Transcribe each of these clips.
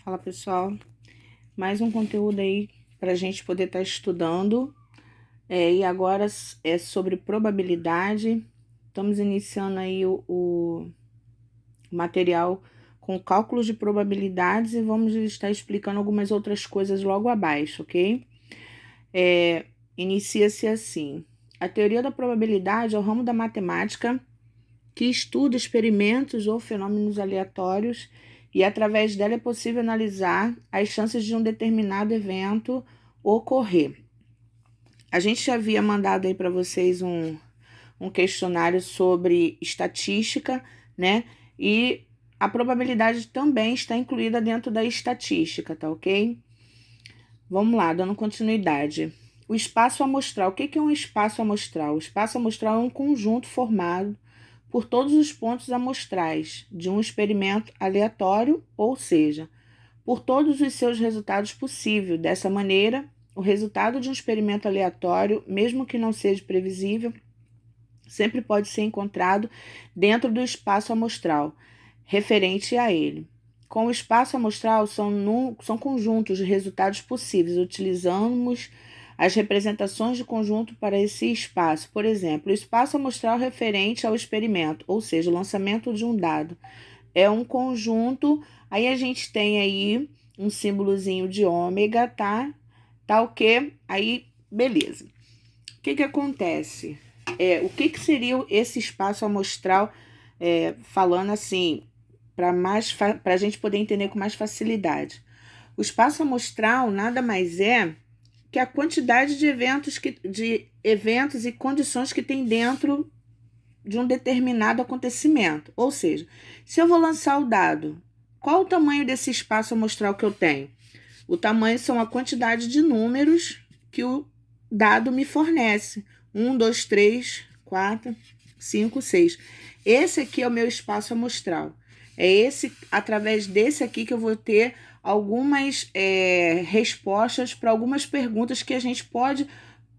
Fala pessoal, mais um conteúdo aí para a gente poder estar estudando. E agora é sobre probabilidade. Estamos iniciando aí o material com cálculos de probabilidades e vamos estar explicando algumas outras coisas logo abaixo, ok? Inicia-se assim: a teoria da probabilidade é o ramo da matemática que estuda experimentos ou fenômenos aleatórios e, através dela, é possível analisar as chances de um determinado evento ocorrer. A gente já havia mandado aí para vocês um questionário sobre estatística, né? E a probabilidade também está incluída dentro da estatística, tá ok? Vamos lá, dando continuidade. O espaço amostral. O que é um espaço amostral? O espaço amostral é um conjunto formado por todos os pontos amostrais de um experimento aleatório, ou seja, por todos os seus resultados possíveis. Dessa maneira, o resultado de um experimento aleatório, mesmo que não seja previsível, sempre pode ser encontrado dentro do espaço amostral referente a ele. Com o espaço amostral, são conjuntos de resultados possíveis. Utilizamos as representações de conjunto para esse espaço. Por exemplo, o espaço amostral referente ao experimento, ou seja, o lançamento de um dado. É um conjunto, aí a gente tem aí um símbolozinho de ômega, tá? Tá ok? Aí, beleza. O que acontece? O que seria esse espaço amostral, falando assim, para a gente poder entender com mais facilidade? O espaço amostral nada mais é que a quantidade de eventos e condições que tem dentro de um determinado acontecimento. Ou seja, se eu vou lançar o dado, qual o tamanho desse espaço amostral que eu tenho? O tamanho são a quantidade de números que o dado me fornece. 1, 2, 3, 4, 5, 6. Esse aqui é o meu espaço amostral. É através desse aqui que eu vou ter algumas respostas para algumas perguntas que a gente pode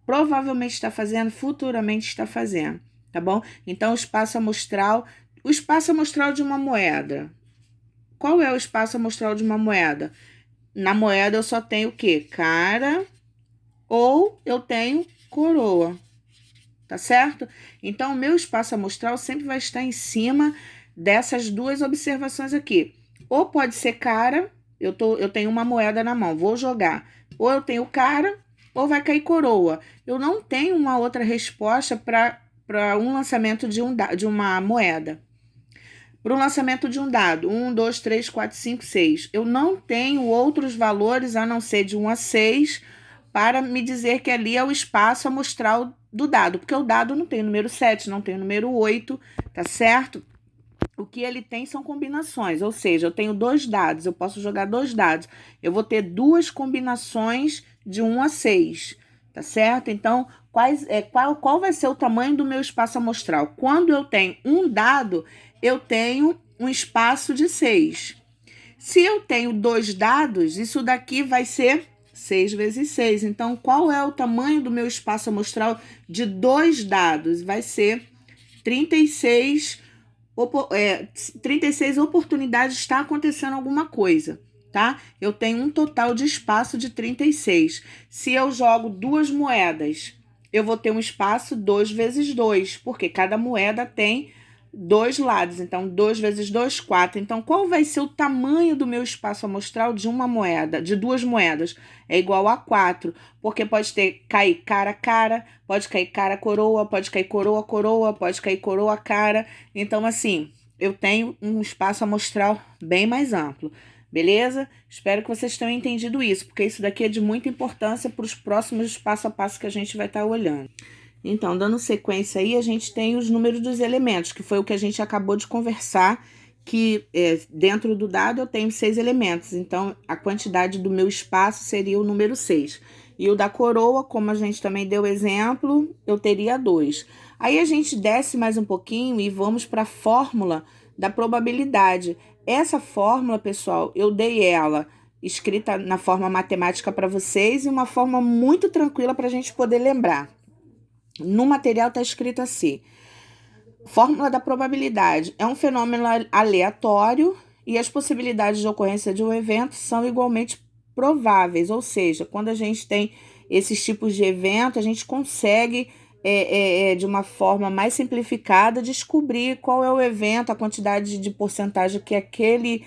provavelmente estar fazendo, futuramente está fazendo, tá bom? Então, o espaço amostral de uma moeda. Qual é o espaço amostral de uma moeda? Na moeda eu só tenho o quê? Cara ou eu tenho coroa, tá certo? Então, o meu espaço amostral sempre vai estar em cima dessas duas observações aqui. Ou pode ser cara, eu tenho uma moeda na mão, vou jogar. Ou eu tenho cara, ou vai cair coroa. Eu não tenho uma outra resposta para um lançamento de uma moeda. Para o lançamento de um dado, 1, 2, 3, 4, 5, 6. Eu não tenho outros valores a não ser de 1 a 6 para me dizer que ali é o espaço amostral do dado, porque o dado não tem o número 7, não tem o número 8, tá certo? O que ele tem são combinações, ou seja, eu tenho dois dados, eu posso jogar dois dados, eu vou ter duas combinações de 1 a 6, tá certo? Então, qual vai ser o tamanho do meu espaço amostral? Quando eu tenho um dado, eu tenho um espaço de 6. Se eu tenho dois dados, isso daqui vai ser 6 vezes 6. Então, qual é o tamanho do meu espaço amostral de dois dados? Vai ser 36 36 oportunidades está acontecendo alguma coisa, tá? Eu tenho um total de espaço de 36. Se eu jogo duas moedas, eu vou ter um espaço 2 vezes 2, porque cada moeda tem dois lados. Então, 2 vezes 2, 4. Então, qual vai ser o tamanho do meu espaço amostral de uma moeda, de duas moedas? É igual a 4, porque pode cair cara a cara, pode cair cara coroa, pode cair coroa coroa, pode cair coroa cara. Então, assim, eu tenho um espaço amostral bem mais amplo, beleza? Espero que vocês tenham entendido isso, porque isso daqui é de muita importância para os próximos passo a passo que a gente vai estar olhando. Então, dando sequência aí, a gente tem os números dos elementos, que foi o que a gente acabou de conversar, que dentro do dado eu tenho 6 elementos, então a quantidade do meu espaço seria o número 6. E o da coroa, como a gente também deu exemplo, eu teria 2. Aí a gente desce mais um pouquinho e vamos para a fórmula da probabilidade. Essa fórmula, pessoal, eu dei ela escrita na forma matemática para vocês e uma forma muito tranquila para a gente poder lembrar. No material está escrito assim: fórmula da probabilidade é um fenômeno aleatório e as possibilidades de ocorrência de um evento são igualmente prováveis, ou seja, quando a gente tem esses tipos de evento, a gente consegue, de uma forma mais simplificada, descobrir qual é o evento, a quantidade de porcentagem que aquele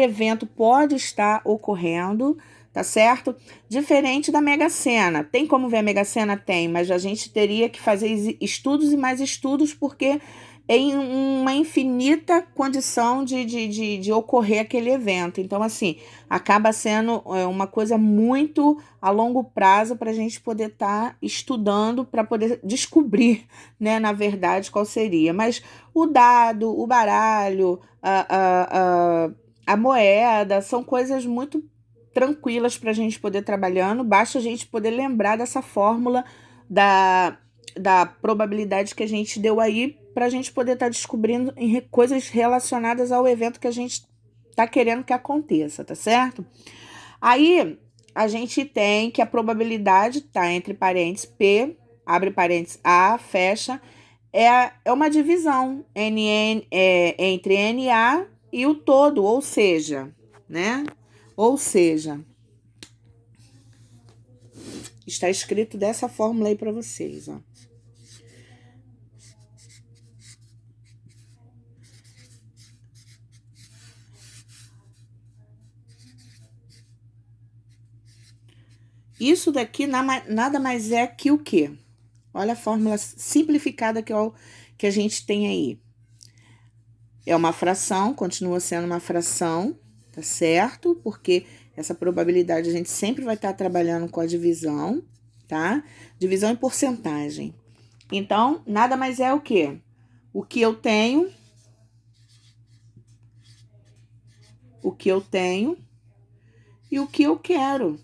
evento pode estar ocorrendo, tá certo? Diferente da Mega Sena. Tem como ver a Mega Sena? Tem, mas a gente teria que fazer estudos e mais estudos, porque em uma infinita condição de ocorrer aquele evento. Então, assim, acaba sendo uma coisa muito a longo prazo para a gente poder estar estudando, para poder descobrir, né, na verdade, qual seria. Mas o dado, o baralho, a moeda, são coisas muito tranquilas para a gente poder trabalhando, basta a gente poder lembrar dessa fórmula da, da probabilidade que a gente deu aí para a gente poder estar descobrindo coisas relacionadas ao evento que a gente está querendo que aconteça, tá certo? Aí a gente tem que a probabilidade está entre parênteses P, abre parênteses A, fecha, é uma divisão entre NA e o todo, ou seja, né? Ou seja, está escrito dessa fórmula aí para vocês, ó. Isso daqui nada mais é que o quê? Olha a fórmula simplificada que a gente tem aí. É uma fração, continua sendo uma fração, tá certo? Porque essa probabilidade a gente sempre vai estar trabalhando com a divisão, tá? Divisão em porcentagem. Então, nada mais é o quê? O que eu tenho, o que eu tenho e o que eu quero,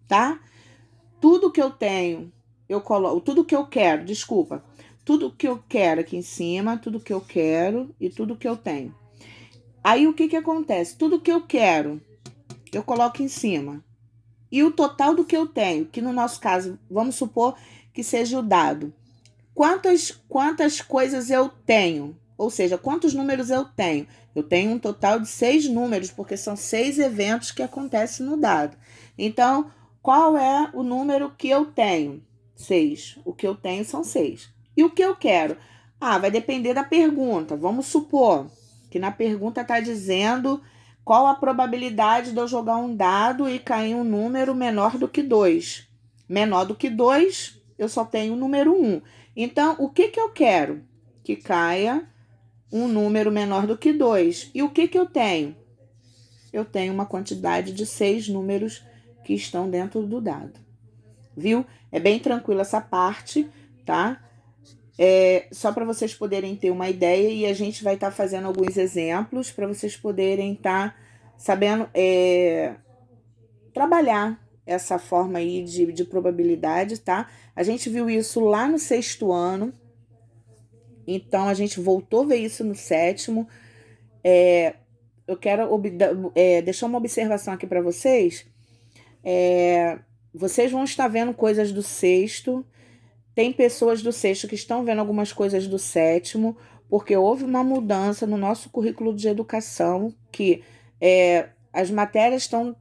tá? Tudo que eu tenho, eu coloco, tudo que eu quero, desculpa, tudo que eu quero aqui em cima, tudo que eu quero e tudo que eu tenho. Aí o que que acontece? Tudo que eu quero, eu coloco em cima. E o total do que eu tenho, que no nosso caso, vamos supor que seja o dado. Quantas coisas eu tenho? Ou seja, quantos números eu tenho? Eu tenho um total de 6 números, porque são 6 eventos que acontecem no dado. Então, qual é o número que eu tenho? 6. O que eu tenho são 6. E o que eu quero? Ah, vai depender da pergunta. Vamos supor que na pergunta está dizendo qual a probabilidade de eu jogar um dado e cair um número menor do que 2. Menor do que 2, eu só tenho o número 1. Então, o que eu quero? Que caia um número menor do que 2. E o que eu tenho? Eu tenho uma quantidade de 6 números que estão dentro do dado. Viu? É bem tranquilo essa parte, tá? Só para vocês poderem ter uma ideia, e a gente vai estar fazendo alguns exemplos para vocês poderem estar sabendo trabalhar essa forma aí de probabilidade, tá? A gente viu isso lá no 6º ano, então a gente voltou a ver isso no 7º. Eu quero deixar uma observação aqui para vocês. Vocês vão estar vendo coisas do 6º. Tem pessoas do 6º que estão vendo algumas coisas do 7º, porque houve uma mudança no nosso currículo de educação, que as matérias estão